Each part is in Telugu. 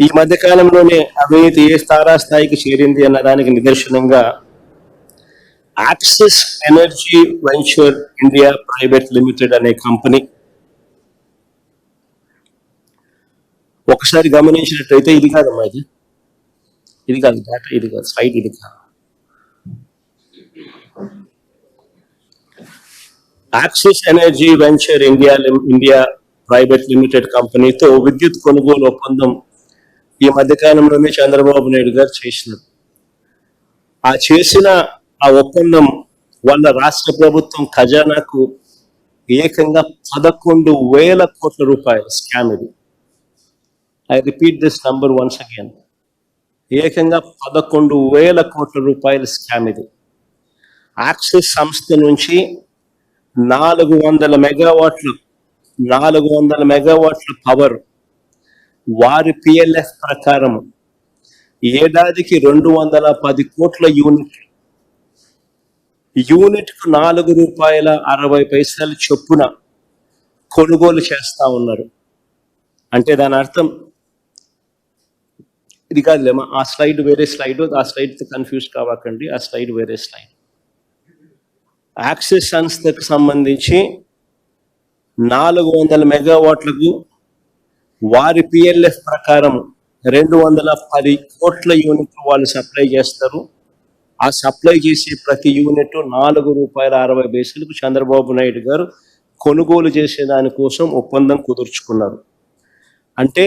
ఈ మధ్య కాలంలోనే అవినీతి ఏ తారాస్థాయికి చేరింది అన్న దానికి నిదర్శనంగా axis energy venture India private limited అనే కంపెనీ ఒకసారి గమనించినట్టయితే ఇది కాదమ్మా, ఇది కాదు డేటా, ఇది కాదు స్లైడ్, ఇది కాదు. Axis energy venture India private limited కంపెనీతో విద్యుత్ కొనుగోలు ఒప్పందం ఈ మధ్యకాలంలోనే చంద్రబాబు నాయుడు గారు చేసినారు. ఆ చేసిన ఆ ఒప్పందం వల్ల రాష్ట్ర ప్రభుత్వం ఖజానాకు ఏకంగా 11,000 కోట్ల రూపాయలు స్కామ్ ఇది. I repeat this number once again. ఏకంగా 11,000 కోట్ల రూపాయల స్కామ్ ఇది. యాక్సిస్ సంస్థ నుంచి 400 మెగావాట్ల పవర్ వారి పిఎల్ఎఫ్ ప్రకారం ఏడాదికి 210 కోట్ల యూనిట్కు ₹4.60 చొప్పున కొనుగోలు చేస్తా ఉన్నారు. అంటే దాని అర్థం ఇది కాదులేమా, ఆ స్లైడ్ వేరే స్లైడ్, ఆ స్లైడ్తో కన్ఫ్యూజ్ కావకండి, ఆ స్లైడ్ వేరే స్లైడ్. యాక్సిస్ సంస్థకు సంబంధించి 400 మెగావాట్లకు వారి పిఎల్ఎఫ్ ప్రకారం 210 కోట్ల యూనిట్లు వాళ్ళు సప్లై చేస్తారు. ఆ సప్లై చేసే ప్రతి యూనిట్ ₹4.60 చంద్రబాబు నాయుడు గారు కొనుగోలు చేసే దానికోసం ఒప్పందం కుదుర్చుకున్నారు. అంటే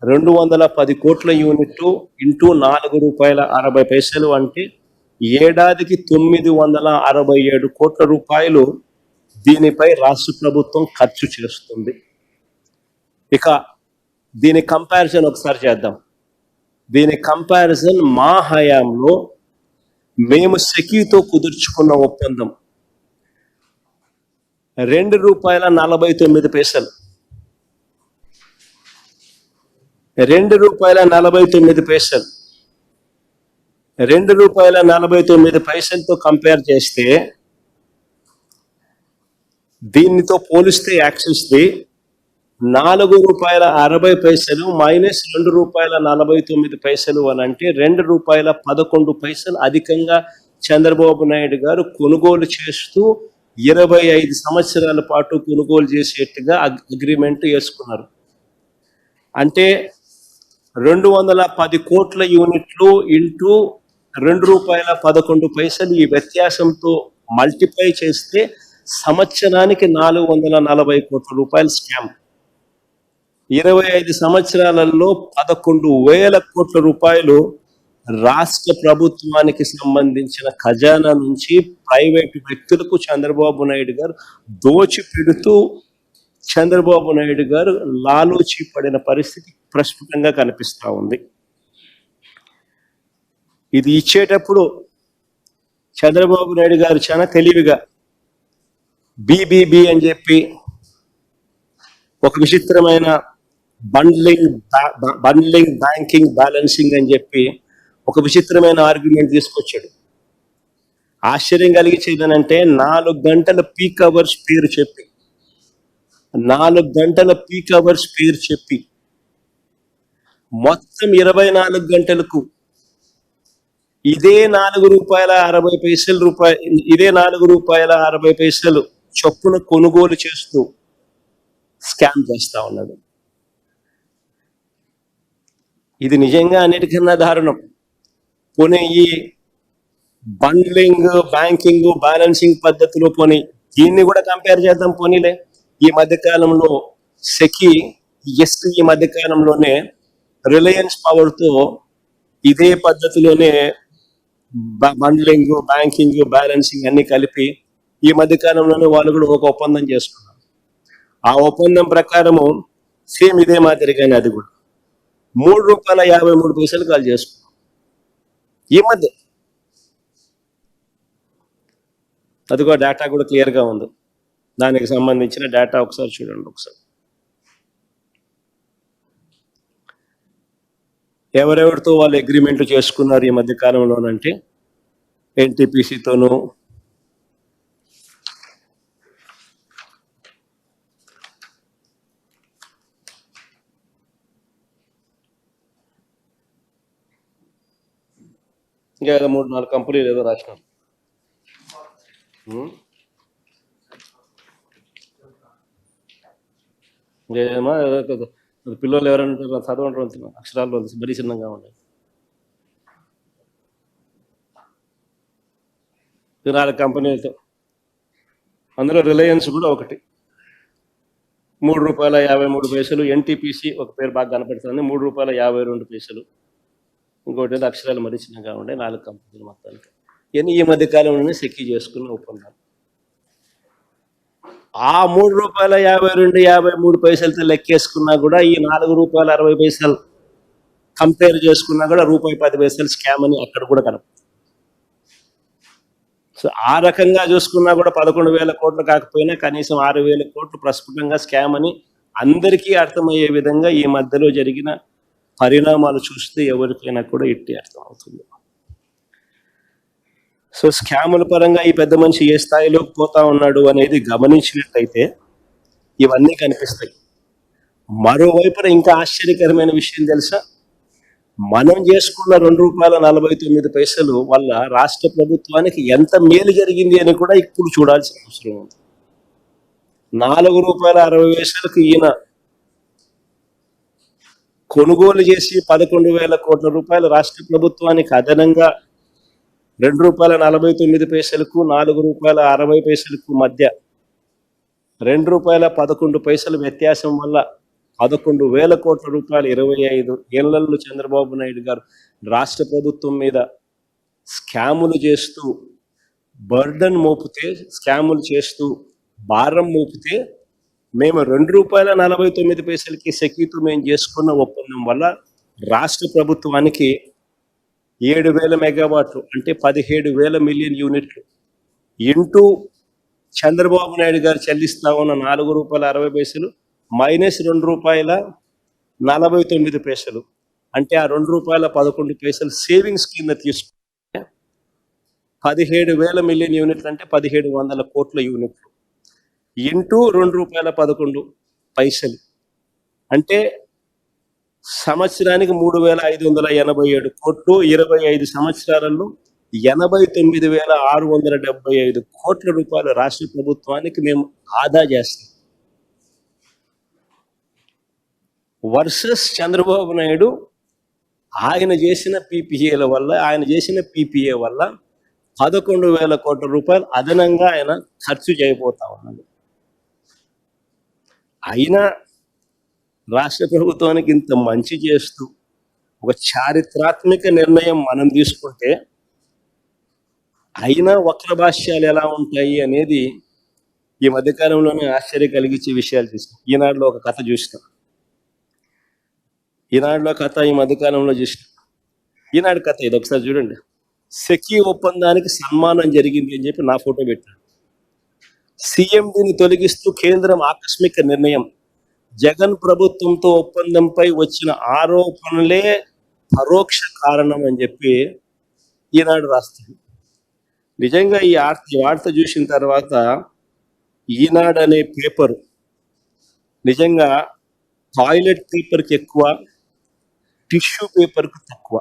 210 కోట్ల యూనిట్లు ఇంటూ ₹4.60 అంటే ఏడాదికి 967 కోట్ల రూపాయలు దీనిపై రాష్ట్ర ప్రభుత్వం ఖర్చు చేస్తుంది. ఇక దీని కంపారిజన్ ఒకసారి చేద్దాం. దీని కంపారిజన్ మా హయాంలో మేము సెకీతో కుదుర్చుకున్న ఒప్పందం ₹2.49. ₹2.49తో కంపేర్ చేస్తే దీనితో పోలిస్తే యాక్సిస్ది ₹4.60 మైనస్ ₹2.49 అని అంటే ₹2.11 అధికంగా చంద్రబాబు నాయుడు గారు కొనుగోలు చేస్తూ 25 సంవత్సరాల పాటు కొనుగోలు చేసేట్టుగా అగ్రిమెంట్ వేసుకున్నారు. అంటే 210 కోట్ల యూనిట్లు ఇంటూ ₹2.11 ఈ వ్యత్యాసంతో మల్టిప్లై చేస్తే సంవత్సరానికి 440 కోట్ల రూపాయల స్కామ్. 25 సంవత్సరాలలో 11,000 కోట్ల రూపాయలు రాష్ట్ర ప్రభుత్వానికి సంబంధించిన ఖజానా నుంచి ప్రైవేటు వ్యక్తులకు చంద్రబాబు నాయుడు గారు దోచిపెడుతూ చంద్రబాబు నాయుడు గారు లాలూచి పడిన పరిస్థితి ప్రస్ఫుటంగా కనిపిస్తూ ఉంది. ఇది ఇచ్చేటప్పుడు చంద్రబాబు నాయుడు గారు చాలా తెలివిగా బీబీబీ అని చెప్పి ఒక విచిత్రమైన బండ్లింగ్ బ్యాంకింగ్ బ్యాలెన్సింగ్ అని చెప్పి ఒక విచిత్రమైన ఆర్గ్యుమెంట్ తీసుకొచ్చాడు. ఆశ్చర్యం కలిగించేదనంటే 4 గంటల పీక్ అవర్స్ పేరు చెప్పి 4 గంటల పీక్ అవర్స్ పేరు చెప్పి మొత్తం 24 గంటలకు ఇదే ₹4.60 చొప్పున కొనుగోలు చేస్తూ స్కామ్ చేస్తా ఉన్నాడు. ఇది నిజంగా అన్నిటికన్నా దారుణం. పోనీ ఈ బండ్లింగ్ బ్యాంకింగ్ బ్యాలెన్సింగ్ పద్ధతిలో పోనీ దీన్ని కూడా కంపేర్ చేద్దాం. పోనీలే, ఈ మధ్యకాలంలో సెకీ ఈ మధ్యకాలంలోనే రిలయన్స్ పవర్తో ఇదే పద్ధతిలోనే బండ్లింగ్ బ్యాంకింగ్ బ్యాలెన్సింగ్ అన్ని కలిపి ఈ మధ్యకాలంలోనే వాళ్ళు కూడా ఒక ఒప్పందం చేసుకున్నారు. ఆ ఒప్పందం ప్రకారము సేమ్ ఇదే మాదిరిగానే అది కూడా ₹3.53 కాల్ చేసుకున్నాం ఈ మధ్య. అది కూడా డేటా కూడా క్లియర్గా ఉంది. దానికి సంబంధించిన డేటా ఒకసారి చూడండి. ఒకసారి ఎవరెవరితో వాళ్ళు అగ్రిమెంట్లు చేసుకున్నారు ఈ మధ్య కాలంలోనంటే ఎన్టీపీసీతోనూ, ఇంకా ఏదో 3-4 కంపెనీలు ఏదో రాసినారు. ఏమో పిల్లలు ఎవరైనా చదవంటారు అక్షరాలు మరీ చిన్నగా ఉన్నాయి. 4 కంపెనీలతో, అందులో రిలయన్స్ కూడా ఒకటి, ₹3.53. ఎన్టీపీసీ ఒక పేరు బాగా కనపడుతుంది, ₹3.52. ఇంకోటి ఏదో అక్షరాలు మరీ చిన్నగా ఉండే. 4 కంపెనీలు మొత్తానికి. ఇవన్నీ ఈ మధ్య కాలంలోనే సెక్కి చేసుకున్న ఒప్పందాలు. ఆ ₹3.52-53 లెక్కేసుకున్నా కూడా ఈ ₹4.60 కంపేర్ చేసుకున్నా కూడా ₹10 స్కామ్ అని అక్కడ కూడా కనపడుతుంది. సో ఆ రకంగా చూసుకున్నా కూడా 11,000 కోట్లు కాకపోయినా కనీసం 6,000 కోట్లు ప్రస్ఫుటంగా స్కామ్ అని అందరికీ అర్థమయ్యే విధంగా ఈ మధ్యలో జరిగిన పరిణామాలు చూస్తే ఎవరికైనా కూడా ఇట్టి అర్థమవుతుంది. సో స్కాముల పరంగా ఈ పెద్ద మనిషి ఏ స్థాయిలోకి పోతా ఉన్నాడు అనేది గమనించినట్లయితే ఇవన్నీ కనిపిస్తాయి. మరోవైపున ఇంకా ఆశ్చర్యకరమైన విషయం తెలుసా, మనం చేసుకున్న ₹2.49 వల్ల రాష్ట్ర ప్రభుత్వానికి ఎంత మేలు జరిగింది అని కూడా ఇప్పుడు చూడాల్సిన అవసరం ఉంది. ₹4.60 ఈయన కొనుగోలు చేసి 11,000 కోట్ల రూపాయలు రాష్ట్ర ప్రభుత్వానికి అదనంగా ₹2.49 ₹4.60 మధ్య ₹2.11 వ్యత్యాసం వల్ల 11,000 కోట్ల రూపాయలు 25 ఏళ్లలో చంద్రబాబు నాయుడు గారు రాష్ట్ర ప్రభుత్వం మీద స్కాములు చేస్తూ బర్డన్ మోపితే, స్కాములు చేస్తూ భారం మోపితే, మేము ₹2.49 సెక్యూతో మేము చేసుకున్న ఒప్పందం వల్ల రాష్ట్ర ప్రభుత్వానికి 7,000 మెగావాట్లు అంటే 17,000 మిలియన్ యూనిట్లు ఇంటూ చంద్రబాబు నాయుడు గారు చెల్లిస్తా ఉన్న ₹4.60 మైనస్ ₹2.49 అంటే ఆ ₹2.11 సేవింగ్స్ కింద తీసుకుంటే 17,000 మిలియన్ యూనిట్లు అంటే 1,700 కోట్ల యూనిట్లు ఇంటూ ₹2.11 అంటే సంవత్సరానికి 3,587 కోట్లు. 25 సంవత్సరాలలో 89,675 కోట్ల రూపాయలు రాష్ట్ర ప్రభుత్వానికి మేము ఆదా చేస్తాం. వర్సెస్ చంద్రబాబు నాయుడు ఆయన చేసిన పీపీఏల వల్ల, ఆయన చేసిన పీపీఏ వల్ల 11,000 కోట్ల రూపాయలు అదనంగా ఆయన ఖర్చు చేయబోతా ఉన్నాడు. అయినా రాష్ట్ర ప్రభుత్వానికి ఇంత మంచి చేస్తూ ఒక చారిత్రాత్మక నిర్ణయం మనం తీసుకుంటే అయినా వక్ర భాష్యాలు ఎలా ఉంటాయి అనేది ఈ మధ్యకాలంలోనే ఆశ్చర్యం కలిగించే విషయాలు చూస్తాం. ఈనాడులో ఒక కథ చూసినాం. ఈనాడులో కథ ఈ మధ్యకాలంలో చూసినాం. ఈనాడు కథ ఇది ఒకసారి చూడండి. సెకీ ఒప్పందానికి సన్మానం జరిగింది అని చెప్పి నా ఫోటో పెట్టాడు. సీఎండీని తొలగిస్తూ కేంద్రం ఆకస్మిక నిర్ణయం, జగన్ ప్రభుత్వంతో ఒప్పందంపై వచ్చిన ఆరోపణలే పరోక్ష కారణం అని చెప్పి ఈనాడు రాస్తుంది. నిజంగా ఈ వార్త చూసిన తర్వాత ఈనాడు అనే పేపరు నిజంగా టాయిలెట్ పేపర్కి ఎక్కువ, టిష్యూ పేపర్కు తక్కువ.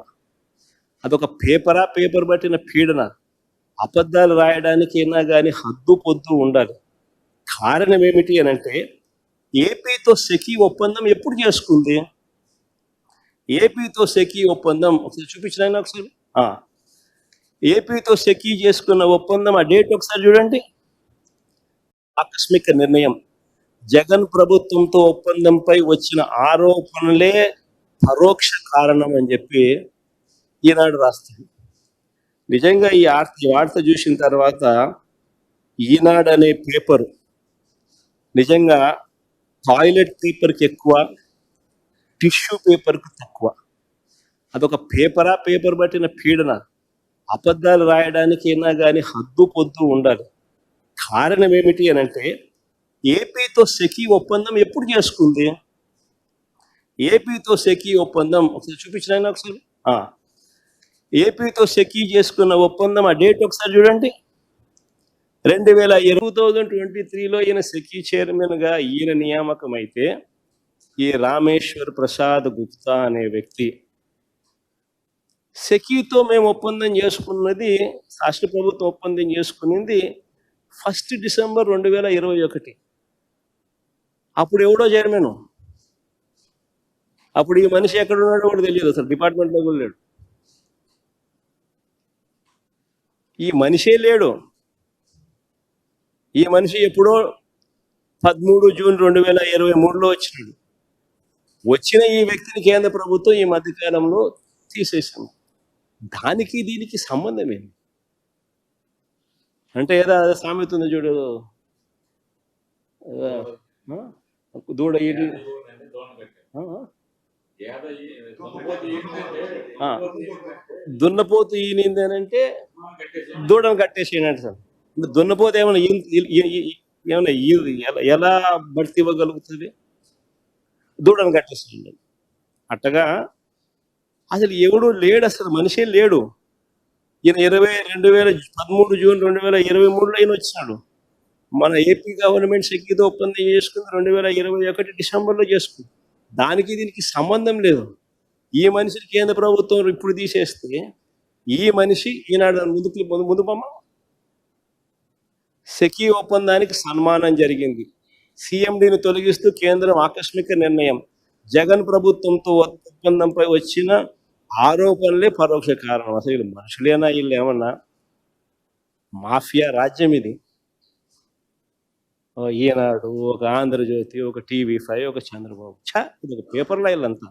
అదొక పేపరా, పేపర్ పట్టిన పీడన. అబద్ధాలు రాయడానికి అయినా కానీ హద్దు పొద్దు ఉండాలి. కారణం ఏమిటి అని అంటే, ఏపీతో సెకీ ఒప్పందం ఎప్పుడు చేసుకుంది? ఏపీతో సెకీ ఒప్పందం ఒకసారి చూపించిన ఒకసారి. ఏపీతో సెకీ చేసుకున్న ఒప్పందం ఆ డేట్ ఒకసారి చూడండి. ఆకస్మిక నిర్ణయం, జగన్ ప్రభుత్వంతో ఒప్పందంపై వచ్చిన ఆరోపణలే పరోక్ష కారణం అని చెప్పి ఈనాడు రాస్తుంది. నిజంగా ఈ వార్త చూసిన తర్వాత ఈనాడు అనే పేపరు నిజంగా టాయిలెట్ పేపర్కి ఎక్కువ, టిష్యూ పేపర్కు తక్కువ. అదొక పేపరా, పేపర్ పట్టిన పీడన. అబద్ధాలు రాయడానికి అయినా కానీ హద్దు పొద్దు ఉండాలి. కారణం ఏమిటి అని అంటే, ఏపీతో సెకీ ఒప్పందం ఎప్పుడు చేసుకుంది? ఏపీతో సెకీ ఒప్పందం ఒకసారి చూపించిన ఒకసారి. ఏపీతో సెకీ చేసుకున్న ఒప్పందం ఆ డేట్ ఒకసారి చూడండి. 2023లో ఈయన సెకీ చైర్మన్గా ఈయన నియామకం అయితే, ఈ రామేశ్వర్ ప్రసాద్ గుప్తా అనే వ్యక్తి సెకీతో మేము ఒప్పందం చేసుకున్నది, రాష్ట్ర ప్రభుత్వం ఒప్పందం చేసుకునింది 1 డిసెంబర్ 2021. అప్పుడు ఎవడో చైర్మన్, అప్పుడు ఈ మనిషి ఎక్కడ ఉన్నాడో కూడా తెలియదు, అసలు డిపార్ట్మెంట్లో కూడా లేడు. ఈ మనిషే లేడు. ఈ మనిషి ఎప్పుడో 13 జూన్ 2023లో వచ్చినాడు. వచ్చిన ఈ వ్యక్తిని కేంద్ర ప్రభుత్వం ఈ మధ్యకాలంలో తీసేసింది. దానికి దీనికి సంబంధం ఏంటి అంటే, ఏదో సామెత ఉంది చూడు, ఆ? దూడ ఈడి దున్నపోతు ఈనింది అని అంటే దూడను కట్టేసేయండి సార్. దున్నపోతు ఏమైనా ఏమైనా ఎలా బట్టి ఇవ్వగలుగుతుంది? దూడను కట్టేసేయండి. అట్టగా అసలు ఎవడు లేడు, అసలు మనిషే లేడు. ఈయన 2013 జూన్ 2023లో ఈయన వచ్చినాడు. మన ఏపీ గవర్నమెంట్ సెక్యూరిటీ ఒప్పందం చేసుకుంది 2021 డిసెంబర్లో చేసుకుంది. దానికి దీనికి సంబంధం లేదు. ఈ మనిషిని కేంద్ర ప్రభుత్వం ఇప్పుడు తీసేస్తే ఈ మనిషి ఈనాడు ముందు బొమ్మ సెకీ ఒప్పందానికి సన్మానం జరిగింది. సిఎండిని తొలగిస్తూ కేంద్రం ఆకస్మిక నిర్ణయం. జగన్ ప్రభుత్వంతో ఒప్పందంపై వచ్చిన ఆరోపణలే పరోక్ష కారణం. అసలు వీళ్ళు మనుషులేనా? వీళ్ళు ఏమన్నా మాఫియా రాజ్యం ఇది. ఈనాడు, ఒక ఆంధ్రజ్యోతి, ఒక TV5, ఒక చంద్రబాబు, ఇది ఒక పేపర్లో వీళ్ళంతా.